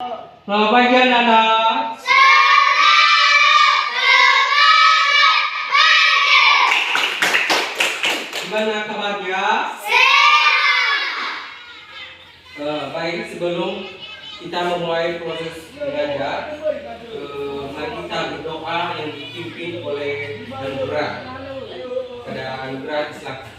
Selamat pagi anak-anak. Gimana kabarnya? Baik, sebelum kita memulai proses belajar, mari kita berdoa yang dipimpin oleh Anugerah. Pada Anugerah, silakan.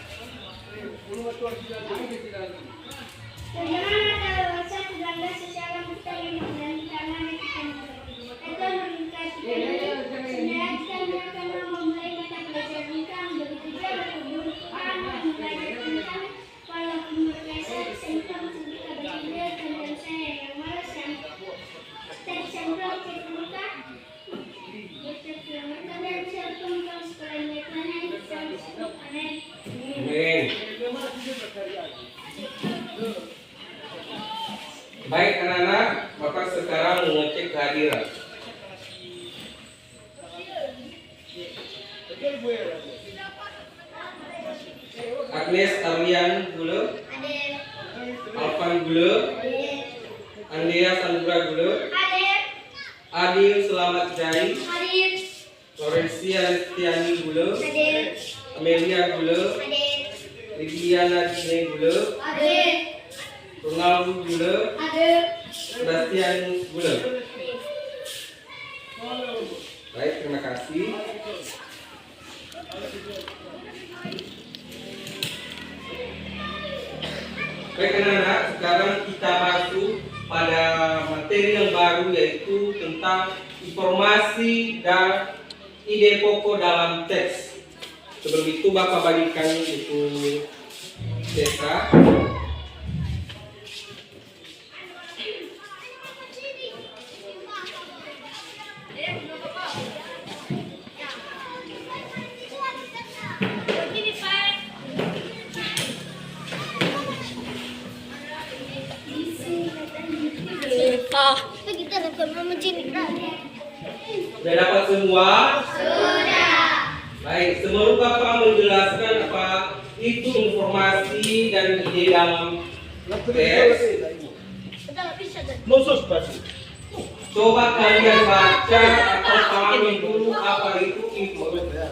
Baik anak-anak, Bapak sekarang mengecek kehadiran. Agnes Arlian Gule, Alvan Gule, Andrea Sandra Gule, Adil Selamat Jai, Florencia Lestiani Gule, Amelia Gule, Lidiana Dine Gule, Ronaldo Gule, Sebastian Gule. Baik, terima kasih. Baik anak-anak, sekarang kita masuk pada materi yang baru, yaitu tentang informasi dan ide pokok dalam teks. Sebelum itu Bapak bagikan buku desa. Sudah dapat semua? Sudah. Baik, sebelum Bapak menjelaskan apa itu informasi dan ide dalam teks, coba kalian baca atau pahami dulu apa itu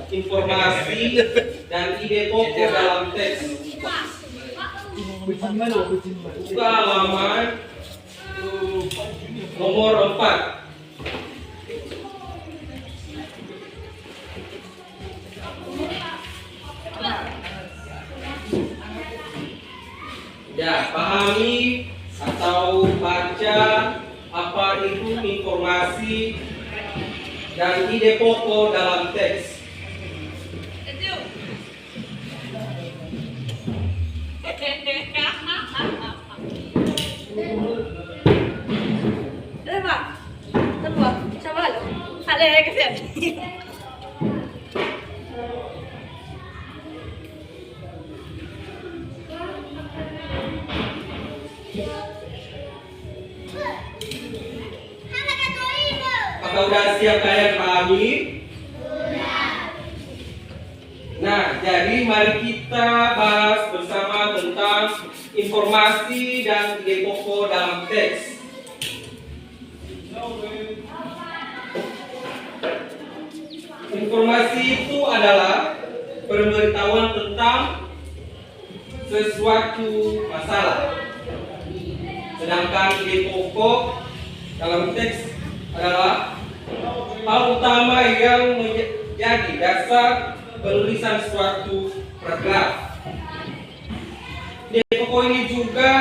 informasi dan ide pokok dalam teks. Buka halaman nomor 4. Ya, pahami atau baca apa itu informasi dan ide pokok dalam teks. Apakah sudah siap kalian pahami? Nah, jadi mari kita bahas bersama tentang informasi dan ide pokok dalam teks. Informasi itu adalah pemberitahuan tentang sesuatu masalah. Sedangkan ide pokok dalam teks adalah hal utama yang menjadi dasar penulisan suatu paragraf. Ide pokok ini juga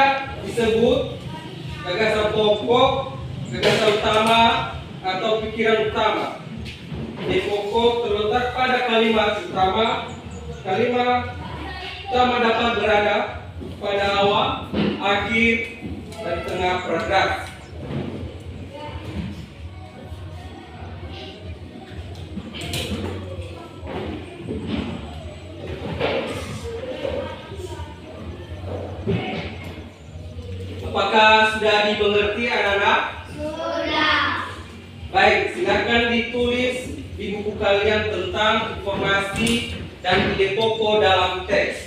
disebut gagasan pokok, gagasan utama, atau pikiran utama. Ide pokok terletak pada kalimat utama. Kalimat utama dapat berada pada awal, akhir, dan tengah paragraf. Apakah sudah dimengerti anak-anak? Sudah. Baik, silakan ditulis di buku kalian tentang informasi dan ide pokok dalam teks.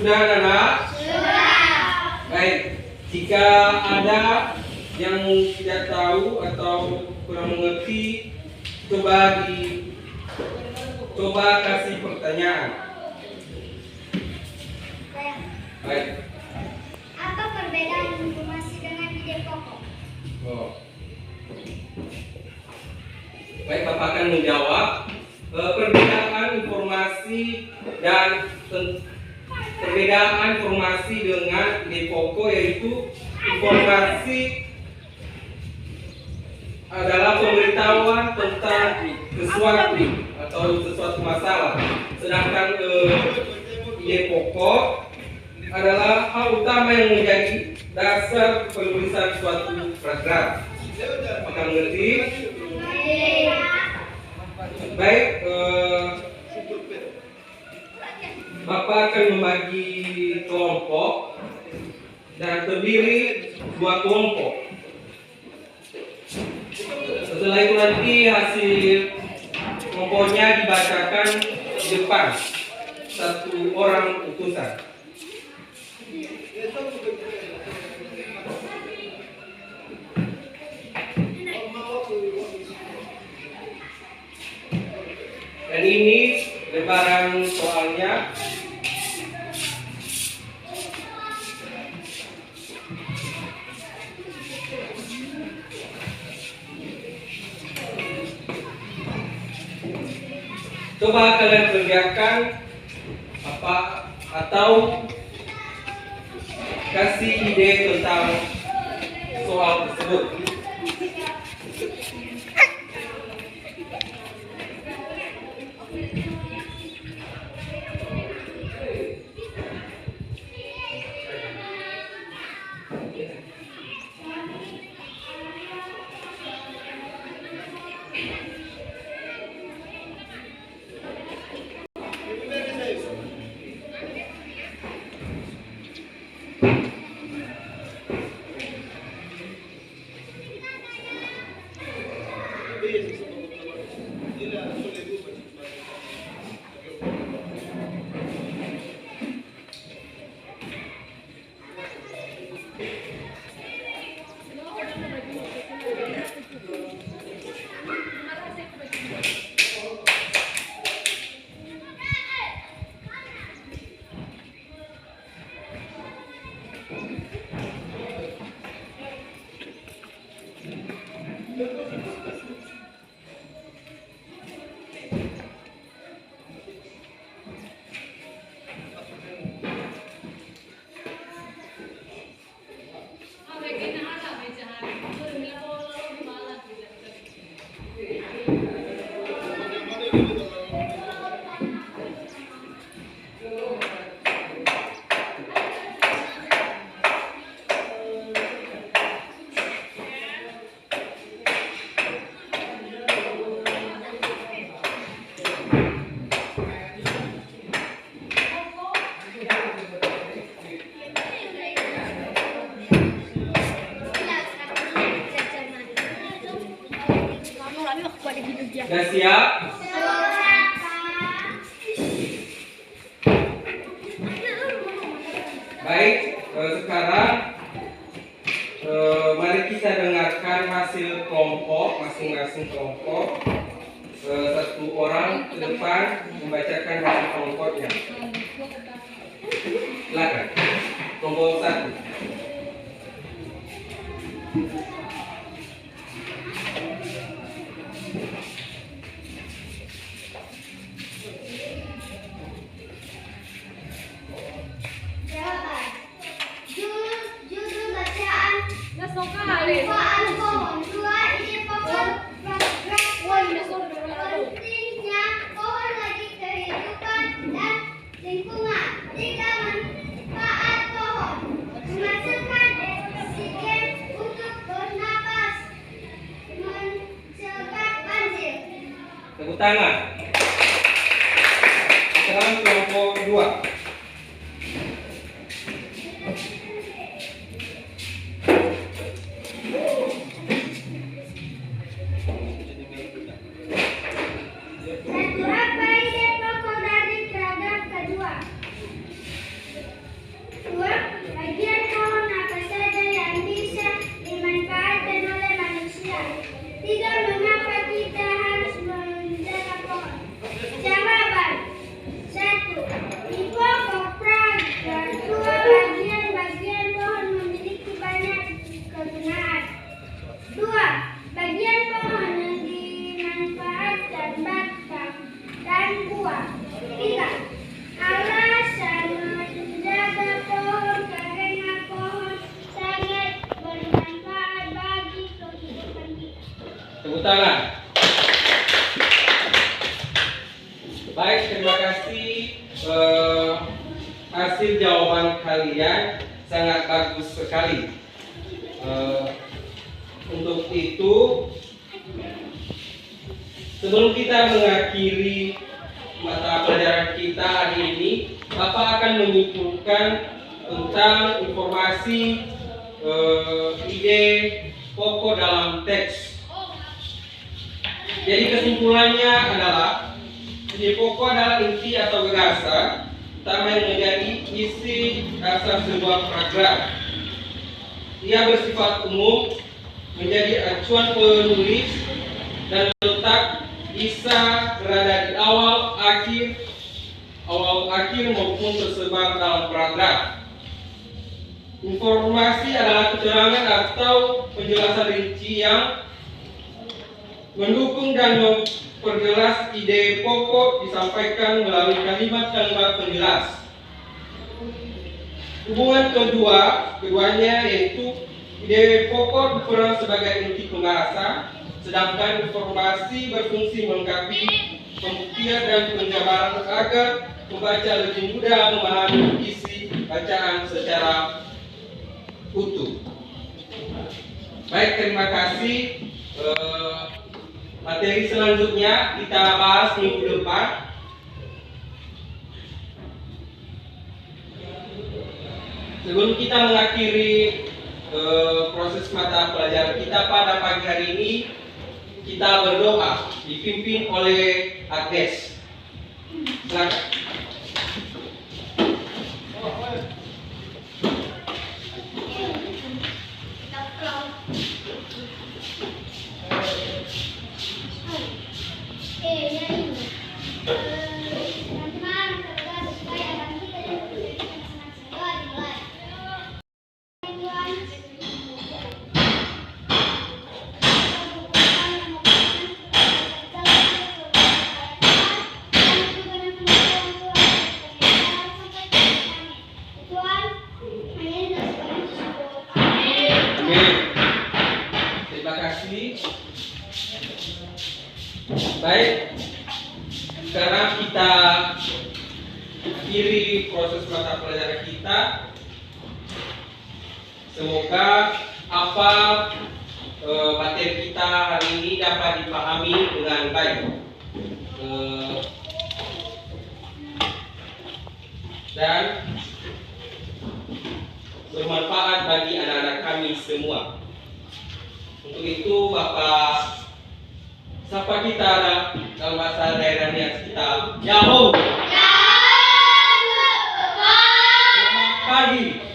Sudah, anak? Sudah. Baik, jika ada yang tidak tahu atau kurang mengerti, coba kasih pertanyaan. Baik. Apa perbedaan informasi dengan ide pokok? Oh. Baik, Bapak akan menjawab. Perbedaan informasi dengan ide pokok yaitu informasi adalah pemberitahuan tentang sesuatu masalah, sedangkan ide pokok adalah hal utama yang menjadi dasar penulisan suatu paragraf. Apakah mengerti? Baik, Bapak akan membagi kelompok dan terdiri 2 kelompok. Setelah itu nanti hasil kelompoknya dibacakan di depan satu orang utusan. Dan ini lebaran soalnya. Coba kalian kerjakan apa atau kasih ide tentang soal tersebut. Sudah siap? Baik, sekarang mari kita dengarkan hasil kelompok, masing-masing kelompok. Satu orang ke depan membacakan hasil kelompoknya. Silakan. Kelompok 1. Judul bacaan manfaat pohon. 2 ide pokok paragraf. Pentingnya pohon bagi kehidupan dan lingkungan. 3 manfaat pohon. Menghasilkan oksigen untuk bernapas. Mencegah banjir. Tepuk tangan. Sekarang kelompok 2. Berapa ide pokok dari paragraf kedua? Tepuk tangan. Baik, terima kasih. Hasil jawaban kalian sangat bagus sekali. Untuk itu, sebelum kita mengakhiri mata pelajaran kita hari ini, Bapak akan menyimpulkan tentang informasi ide pokok dalam teks. Jadi kesimpulannya adalah ide pokok adalah inti atau gagasan utama yang menjadi isi dasar sebuah paragraf. Ia bersifat umum, menjadi acuan penulis, dan letak bisa berada di awal, akhir maupun tersebar dalam paragraf. Informasi adalah keterangan atau penjelasan rinci yang mendukung dan memperjelas ide pokok disampaikan melalui kalimat-kalimat penjelas. Hubungan keduanya yaitu ide pokok berperan sebagai inti pembahasan, sedangkan informasi berfungsi melengkapi pembuktian dan penjabaran agar pembaca lebih mudah memahami isi bacaan secara utuh. Baik, terima kasih. Materi selanjutnya kita bahas minggu depan. Sebelum kita mengakhiri proses mata pelajaran kita pada pagi hari ini, kita berdoa dipimpin oleh Agnes. Silakan. Terima kasih. Baik, sekarang kita akhiri proses mata pelajaran kita. Semoga apa materi kita hari ini dapat dipahami dengan baik. Dan bermanfaat bagi anak-anak kami semua. Untuk itu Bapak sapa kita dalam bahasa daerahnya kita Yahoo. Selamat pagi.